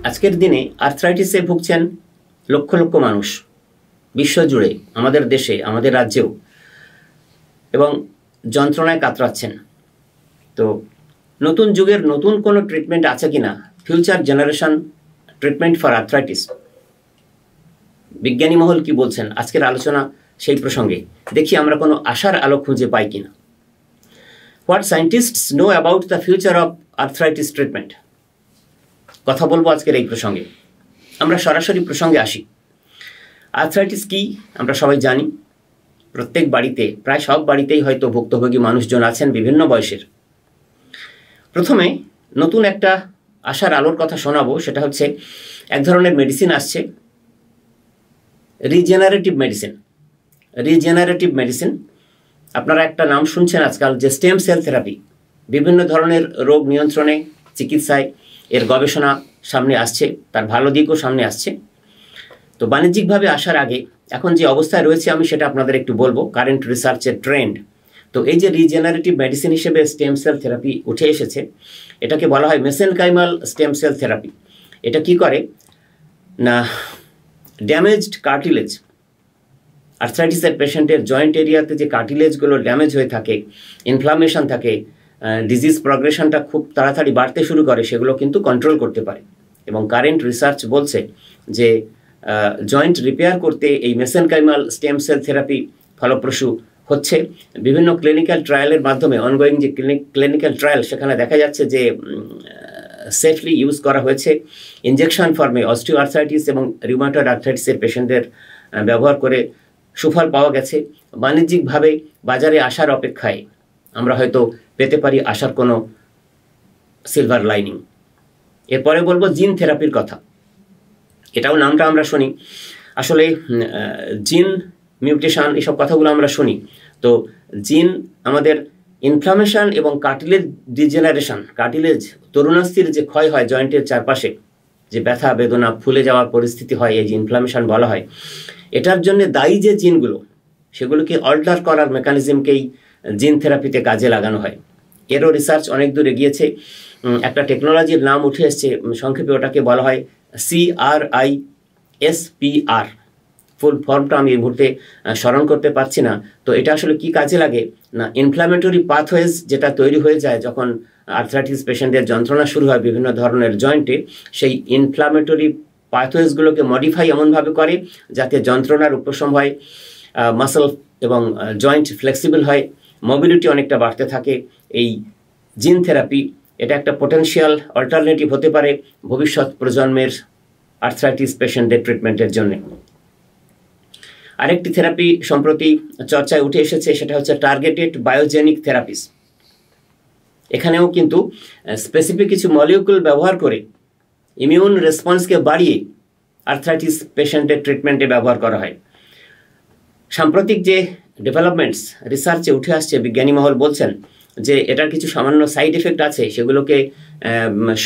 আজকের দিনে আর্থ্রাইটিসে ভুগছেন লক্ষ লক্ষ মানুষ বিশ্বজুড়ে, আমাদের দেশে, আমাদের রাজ্যেও, এবং যন্ত্রণায় কাতরাচ্ছেন। তো নতুন যুগের নতুন কোনো ট্রিটমেন্ট আছে কিনা, future generation treatment for arthritis, বিজ্ঞানী মহল কি বলছেন, আজকের আলোচনা সেই প্রসঙ্গে। দেখি আমরা কোনো আশার আলো খুঁজে পাই কিনা। What scientists know about the future of arthritis treatment, কথা বলবো আজকের এই প্রসঙ্গে। আমরা সরাসরি প্রসঙ্গে আসি। আর্থ্রাইটিস কি আমরা সবাই জানি। প্রত্যেক বাড়িতে, প্রায় সব বাড়িতেই হয়তো ভুক্তভোগী মানুষজন আছেন বিভিন্ন বয়সের। প্রথমে নতুন একটা আশার আলোর কথা শোনাবো। সেটা হচ্ছে এক ধরনের মেডিসিন আসছে, রিজেনারেটিভ মেডিসিন। আপনারা একটা নাম শুনছেন আজকাল, যে স্টেম সেল থেরাপি। বিভিন্ন ধরনের রোগ নিয়ন্ত্রণে, চিকিৎসায় এর গবেষণা সামনে আসছে, তার ভালো দিকও সামনে আসছে। তো বাণিজ্যিকভাবে আসার আগে এখন যে অবস্থায় রয়েছে আমি সেটা আপনাদের একটু বলবো, কারেন্ট রিসার্চের ট্রেন্ড। তো এই যে রিজেনারেটিভ মেডিসিন হিসেবে স্টেম সেল থেরাপি উঠে এসেছে, এটাকে বলা হয় মেসেনকাইমাল স্টেম সেল থেরাপি। এটা কি করে না, ড্যামেজড কার্টিলেজ, আর্থ্রাইটিসের পেশেন্টের জয়েন্ট এরিয়াতে যে কার্টিলেজগুলো ড্যামেজ হয়ে থাকে, ইনফ্লামেশন থাকে, ডিজিজ প্রগ্রেশনটা খুব তাড়াতাড়ি বাড়তে শুরু করে, সেগুলো কিন্তু কন্ট্রোল করতে পারে। এবং কারেন্ট রিসার্চ বলছে যে জয়েন্ট রিপেয়ার করতে এই মেসেনকাইমাল স্টেম সেল থেরাপি ফলপ্রসূ হচ্ছে। বিভিন্ন ক্লিনিক্যাল ট্রায়ালের মাধ্যমে, অনগোয়িং যে ক্লিনিক্যাল ট্রায়াল, সেখানে দেখা যাচ্ছে যে সেফলি ইউজ করা হয়েছে। ইনজেকশন ফর্মে অস্টিও আর্থ্রাইটিস এবং রিউমাটয়েড আর্থ্রাইটিসের পেশেন্টদের ব্যবহার করে সুফল পাওয়া গেছে। বাণিজ্যিকভাবে বাজারে আসার অপেক্ষায় আমরা হয়তো পেতে পারি আসার কোনো সিলভার লাইনিং। এরপরে বলবো জিন থেরাপির কথা। এটাও নামটা আমরা শুনি, আসলে জিন মিউটেশন এসব কথাগুলো আমরা শুনি। তো জিন আমাদের ইনফ্লামেশন এবং কার্টিলেজ ডিজেনারেশন, কার্টিলেজ তরুণাস্থির যে ক্ষয় হয় জয়েন্টের চারপাশে, যে ব্যথা বেদনা ফুলে যাওয়ার পরিস্থিতি হয়, এই যে ইনফ্লামেশন বলা হয়, এটার জন্য দায়ী যে জিনগুলো, সেগুলোকে অল্টার করার মেকানিজমকেই জিন থেরাপিতে কাজে লাগানো হয়। এরও রিসার্চ অনেক দূর এগিয়েছে। একটা টেকনোলজির নাম উঠে এসছে, সংক্ষেপে ওটাকে বলা হয় CRISPR। ফুল ফর্মটা আমি এই মুহূর্তে স্মরণ করতে পারছি না। তো এটা আসলে কি কাজে লাগে না, ইনফ্ল্যামেটরি পাথওয়েজ যেটা তৈরি হয়ে যায় যখন আর্থ্রাইটিস পেশেন্টের যন্ত্রণা শুরু হয় বিভিন্ন ধরনের জয়েন্টে, সেই ইনফ্ল্যামেটরি পাথওয়েজগুলোকে মডিফাই এমনভাবে করে যাতে যন্ত্রণার উপশম হয়, মাসল এবং জয়েন্ট ফ্লেক্সিবল হয়, মোবিলিটি অনেকটা বাড়তে থাকে। এই জিন থেরাপি এটা একটা পোটেনশিয়াল অল্টারনেটিভ হতে পারে ভবিষ্যৎ প্রজন্মের আর্থ্রাইটিস পেশেন্টদের ট্রিটমেন্টের জন্য। আরেকটি থেরাপি সম্প্রতি চর্চায় উঠে এসেছে, সেটা হচ্ছে টার্গেটেড বায়োজেনিক থেরাপিস। এখানেও কিন্তু স্পেসিফিক কিছু মলিকিউল ব্যবহার করে ইমিউন রেসপন্সকে বাড়িয়ে আর্থ্রাইটিস পেশেন্টের ট্রিটমেন্টে ব্যবহার করা হয়। সাম্প্রতিক যে ডেভেলপমেন্টস রিসার্চে উঠে আসছে, বিজ্ঞানী মহল বলছেন যে এটার কিছু সামান্য সাইড এফেক্ট আছে, সেগুলোকে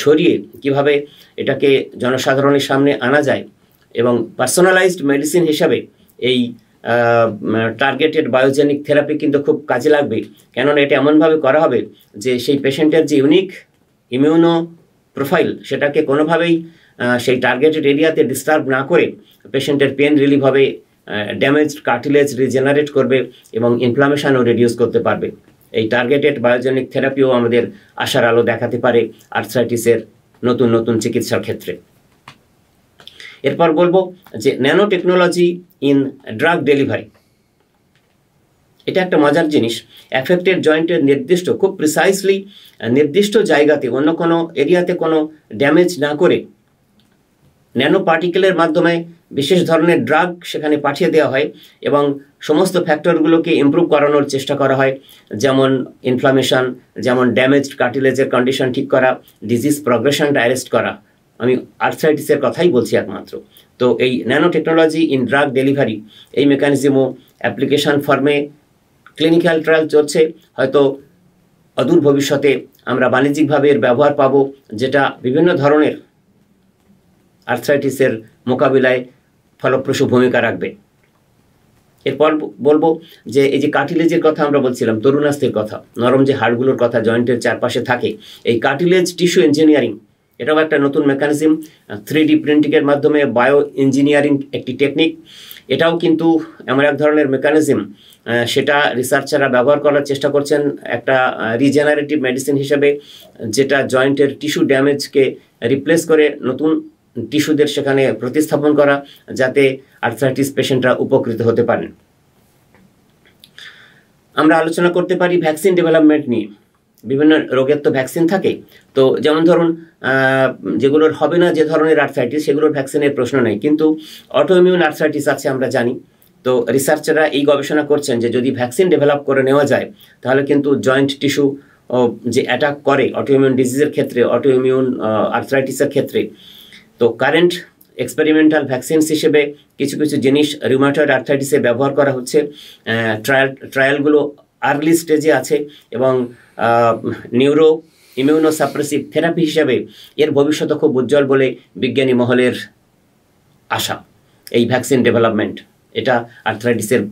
সরিয়ে কিভাবে এটাকে জনসাধারণের সামনে আনা যায় এবং পার্সোনালাইজড মেডিসিন হিসাবে এই টার্গেটেড বায়োজেনিক থেরাপি কিন্তু খুব কাজে লাগবে। কেননা এটা এমনভাবে করা হবে যে সেই পেশেন্টের যে ইউনিক ইমিউনো প্রোফাইল, সেটাকে কোনোভাবেই সেই টার্গেটেড এরিয়াতে ডিস্টার্ব না করে পেশেন্টের পেন রিলিভ হবে, ড্যামেজড কার্টিলেজ রিজেনারেট করবে এবং ইনফ্লামেশনও রিডিউস করতে পারবে। এই টার্গেটেড বায়োজেনিক থেরাপিও আমাদের আশার আলো দেখাতে পারে আর্থ্রাইটিসের নতুন নতুন চিকিৎসার ক্ষেত্রে। এরপর বলবো যে nano technology in drug delivery. এটা একটা মজার জিনিস। অ্যাফেক্টেড জয়েন্টের নির্দিষ্ট, খুব প্রিসাইসলি নির্দিষ্ট জায়গাতে, অন্য কোনো এরিয়াতে কোনো ড্যামেজ না করে ন্যানো পার্টিকেলের মাধ্যমে বিশেষ ধরনের ড্রাগ সেখানে পাঠিয়ে দেওয়া হয় এবং সমস্ত ফ্যাক্টরগুলোকে ইমপ্রুভ করানোর চেষ্টা করা হয়, যেমন ইনফ্লামেশন, যেমন ড্যামেজড কার্টিলেজের কন্ডিশন ঠিক করা, ডিজিজ প্রগ্রেশনটা অ্যারেস্ট করা। আমি আর্থ্রাইটিসের কথাই বলছি একমাত্র। তো এই nano technology in drug delivery, এই মেকানিজমও অ্যাপ্লিকেশন ফর্মে ক্লিনিক্যাল ট্রায়াল চলছে। হয়তো অদূর ভবিষ্যতে আমরা বাণিজ্যিকভাবে এর ব্যবহার পাবো, যেটা বিভিন্ন ধরনের আর্থ্রাইটিসের মোকাবিলায় ফলপ্রসূ ভূমিকা রাখবে। এরপর বলবো যে এই যে কার্টিলেজের কথা আমরা বলছিলাম, তরুণাস্থির কথা, নরম যে হাড়গুলোর কথা জয়েন্টের চারপাশে থাকে, এই কার্টিলেজ টিস্যু ইঞ্জিনিয়ারিং এটাও একটা নতুন মেকানিজম, 3D প্রিন্টিংয়ের মাধ্যমে বায়ো ইঞ্জিনিয়ারিং একটি টেকনিক। এটাও কিন্তু এমন এক ধরনের মেকানিজম, সেটা রিসার্চাররা ব্যবহার করার চেষ্টা করছেন একটা রিজেনারেটিভ মেডিসিন হিসেবে, যেটা জয়েন্টের টিস্যু ড্যামেজকে রিপ্লেস করে নতুন টিস্যুদের সেখানে প্রতিস্থাপন করা, যাতে আর্থ্রাইটিস পেশেন্টরা উপকৃত হতে পারেন। আমরা আলোচনা করতে পারি ভ্যাকসিন ডেভেলপমেন্ট নিয়ে। বিভিন্ন রোগের তো ভ্যাকসিন থাকে, তো যেমন ধরুন যেগুলোর হবে না যে ধরনের আর্থ্রাইটিস, সেগুলোর ভ্যাকসিনের প্রশ্ন নেই, কিন্তু অটোইমিউন আর্থ্রাইটিস আছে আমরা জানি। তো রিসার্চাররা এই গবেষণা করছেন যে যদি ভ্যাকসিন ডেভেলপ করে নেওয়া যায়, তাহলে কিন্তু জয়েন্ট টিস্যু যে অ্যাটাক করে অটোইমিউন ডিজিজের ক্ষেত্রে, অটোইমিউন আর্থ্রাইটিসের ক্ষেত্রে, তো কারেন্ট এক্সপেরিমেন্টাল ভ্যাকসিনস হিসেবে কিছু কিছু জিনিস রিউমাটয়েড আর্থ্রাইটিসে ব্যবহার করা হচ্ছে। ট্রায়ালগুলো আর্লি স্টেজে আছে এবং নিউরো ইমিউনোসাপ্রেসিভ থেরাপি হিসাবে এর ভবিষ্যৎ খুব উজ্জ্বল বলে বিজ্ঞানী মহলের আশা। এই ভ্যাকসিন ডেভেলপমেন্ট এটা আর্থ্রাইটিসের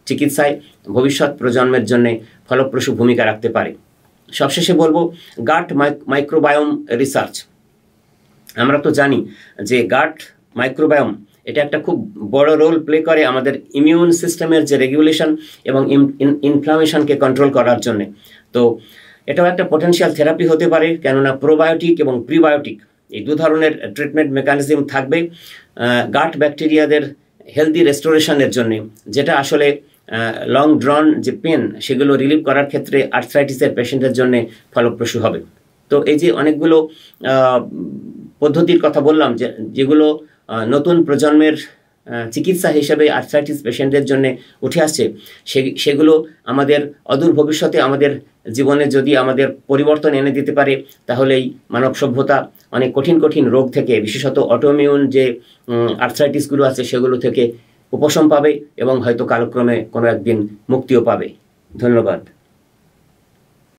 চিকিৎসায় ভবিষ্যৎ প্রজন্মের জন্য ফলপ্রসূ ভূমিকা রাখতে পারে। সবশেষে বলবো গাট মাইক্রোবায়োম রিসার্চ। আমরা তো জানি যে গাট মাইক্রোবায়োম এটা একটা খুব বড় রোল প্লে করে আমাদের ইমিউন সিস্টেমের যে রেগুলেশন এবং ইনফ্লামেশনকে কন্ট্রোল করার জন্য। তো এটাও একটা পটেনশিয়াল থেরাপি হতে পারে, কেননা প্রোবায়োটিক এবং প্রিবায়োটিক এই দু ধরনের ট্রিটমেন্ট মেকানিজম থাকবে গাট ব্যাকটেরিয়াদের হেলদি রেস্টোরেশনের জন্য, যেটা আসলে লং ড্রন যে পেন সেগুলো রিলিভ করার ক্ষেত্রে আর্থ্রাইটিসের পেশেন্টের জন্য ফলপ্রসূ হবে। তো এই যে অনেকগুলো পদ্ধতির কথা বললাম, যেগুলো নতুন প্রজন্মের চিকিৎসা হিসেবে আর্থ্রাইটিস পেশেন্টদের জন্য উঠে আসছে, সেগুলো আমাদের অদূর ভবিষ্যতে আমাদের জীবনে যদি আমাদের পরিবর্তন এনে দিতে পারে, তাহলেই মানব সভ্যতা অনেক কঠিন কঠিন রোগ থেকে, বিশেষত অটোইমিউন যে আর্থ্রাইটিসগুলো আছে সেগুলো থেকে উপশম পাবে এবং হয়তো কালক্রমে কোনো একদিন মুক্তিও পাবে। ধন্যবাদ।